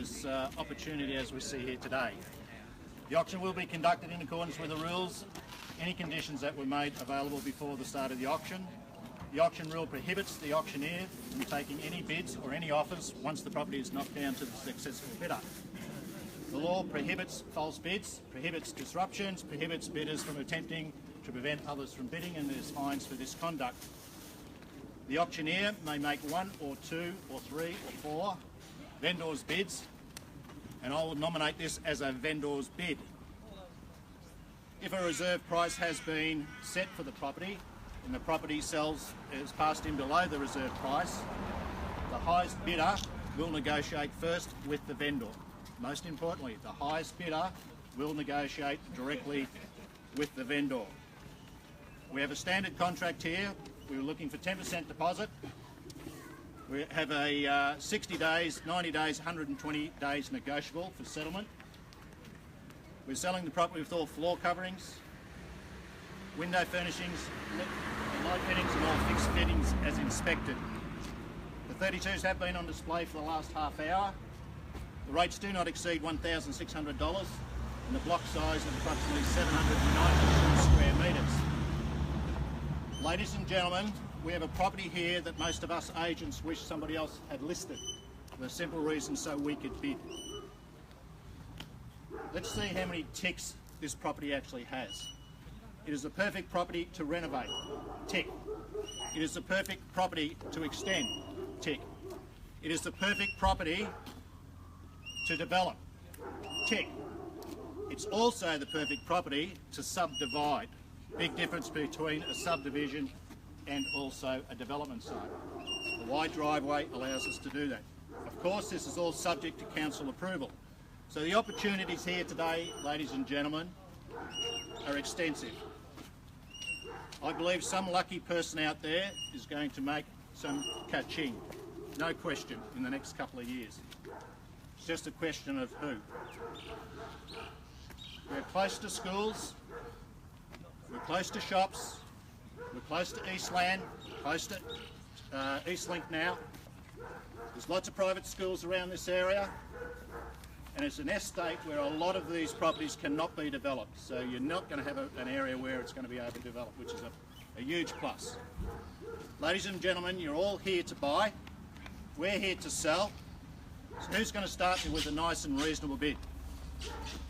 this opportunity as we see here today. The auction will be conducted in accordance with the rules, any conditions that were made available before the start of the auction. The auction rule prohibits the auctioneer from taking any bids or any offers once the property is knocked down to the successful bidder. The law prohibits false bids, prohibits disruptions, prohibits bidders from attempting to prevent others from bidding, and there's fines for this conduct. The auctioneer may make 1 or 2 or 3 or 4 vendors' bids, and I will nominate this as a vendor's bid. If a reserve price has been set for the property and the property sells is passed in below the reserve price, the highest bidder will negotiate first with the vendor. Most importantly, the highest bidder will negotiate directly with the vendor. We have a standard contract here. We were looking for 10% deposit. We have a 60 days, 90 days, 120 days negotiable for settlement. We're selling the property with all floor coverings, window furnishings, light fittings and all fixed fittings as inspected. The 32s have been on display for the last half hour. The rates do not exceed $1,600 and the block size is approximately 792 square metres. Ladies and gentlemen, we have a property here that most of us agents wish somebody else had listed for the simple reason so we could bid. Let's see how many ticks this property actually has. It is the perfect property to renovate, tick. It is the perfect property to extend, tick. It is the perfect property to develop, tick. It's also the perfect property to subdivide. Big difference between a subdivision and also a development site. The wide driveway allows us to do that. Of course, this is all subject to council approval. So the opportunities here today, ladies and gentlemen, are extensive. I believe some lucky person out there is going to make some ka-ching, no question, in the next couple of years. It's just a question of who. We're close to schools, we're close to shops, we're close to Eastland, close to Eastlink now. There's lots of private schools around this area, and it's an estate where a lot of these properties cannot be developed, so you're not going to have an area where it's going to be overdeveloped, which is a huge plus. Ladies and gentlemen, you're all here to buy, we're here to sell, so who's going to start me with a nice and reasonable bid?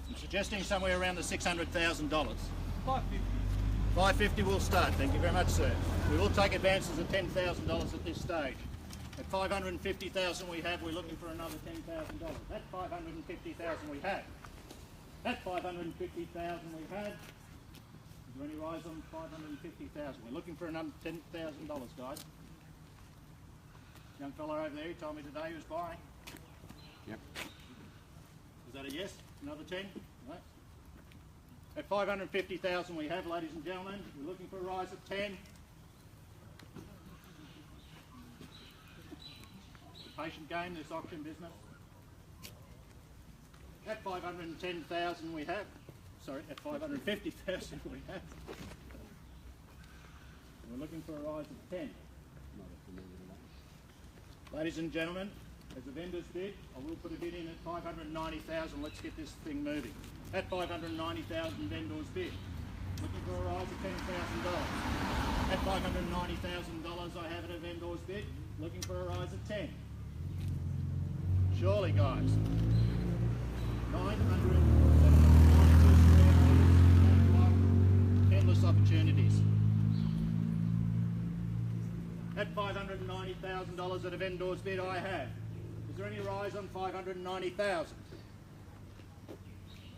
I'm suggesting somewhere around the $600,000. $550. $550 will start, thank you very much, sir. We will take advances of $10,000 at this stage. At $550,000 we have, we're looking for another $10,000. That's $550,000 we have. That's $550,000 we have. Is there any rise on $550,000? We're looking for another $10,000, guys. Young fella over there, he told me today he was buying. Yep. Is that a yes? Another 10? Right. At $550,000 we have, ladies and gentlemen. We're looking for a rise of 10. Patient game, this auction business. At $510,000 we have. Sorry, at $550,000 we have. We're looking for a rise of 10. Ladies and gentlemen, as a vendor's bid, I will put a bid in at $590,000. Let's get this thing moving. At $590,000 vendor's bid. Looking for a rise of $10,000. At $590,000 I have at a vendor's bid. Looking for a rise of 10. Surely, guys. 992 square metres, endless opportunities. At $590,000 at a vendor's bid I have. Is there any rise on $590,000?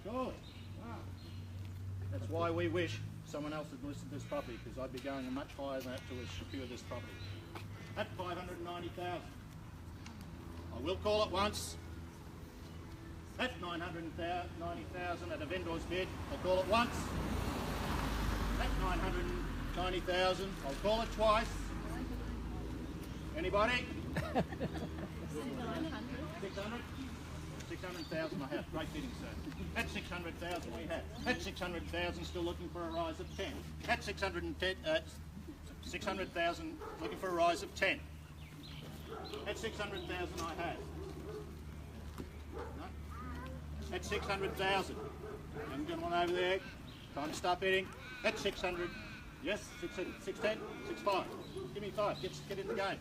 Surely. Wow. That's why we wish someone else had listed this property, because I'd be going much higher than that to secure this property. At $590,000. I will call it once. At $990,000 at a vendor's bid. I'll call it once. At $990,000. I'll call it twice. Anybody? 600? 600,000 I have. Great bidding, sir. At 600,000 we have. At 600,000 still looking for a rise of 10. At 600,000 looking for a rise of 10. At 600,000 I have. At 600,000. Young gentleman over there. Time to start bidding. At 600. Yes, 610, 65. Give me 5. Get in the game.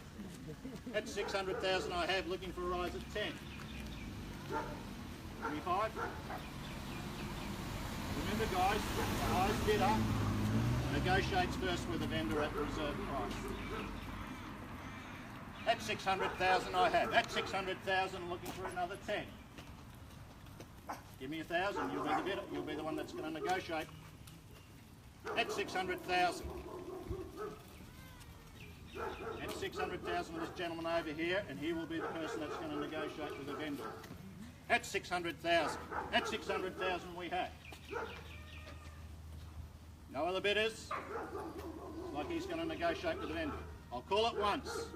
At 600,000 I have, looking for a rise at 10. Give me 5. Remember guys, the highest bidder negotiates first with the vendor at the reserve price. At 600,000 I have. At 600,000 looking for another 10. Give me 1,000, you'll be the bidder, you'll be the one that's going to negotiate. At 600,000. At 600,000 with this gentleman over here, and he will be the person that's going to negotiate with the vendor. At 600,000. At 600,000 we have. No other bidders? Looks like he's going to negotiate with the vendor. I'll call it once.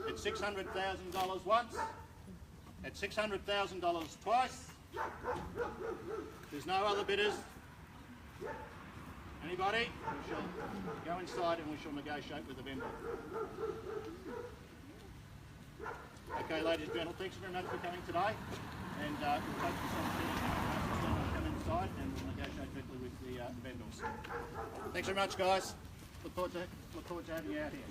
At $600,000 once. At $600,000 twice. There's no other bidders. Anybody? We shall go inside and we shall negotiate with the vendor. Okay, ladies and gentlemen, thanks very much for coming today. And we'll take this opportunity to come inside and we'll negotiate directly with the vendors. Thanks very much, guys. Look forward to having you out here.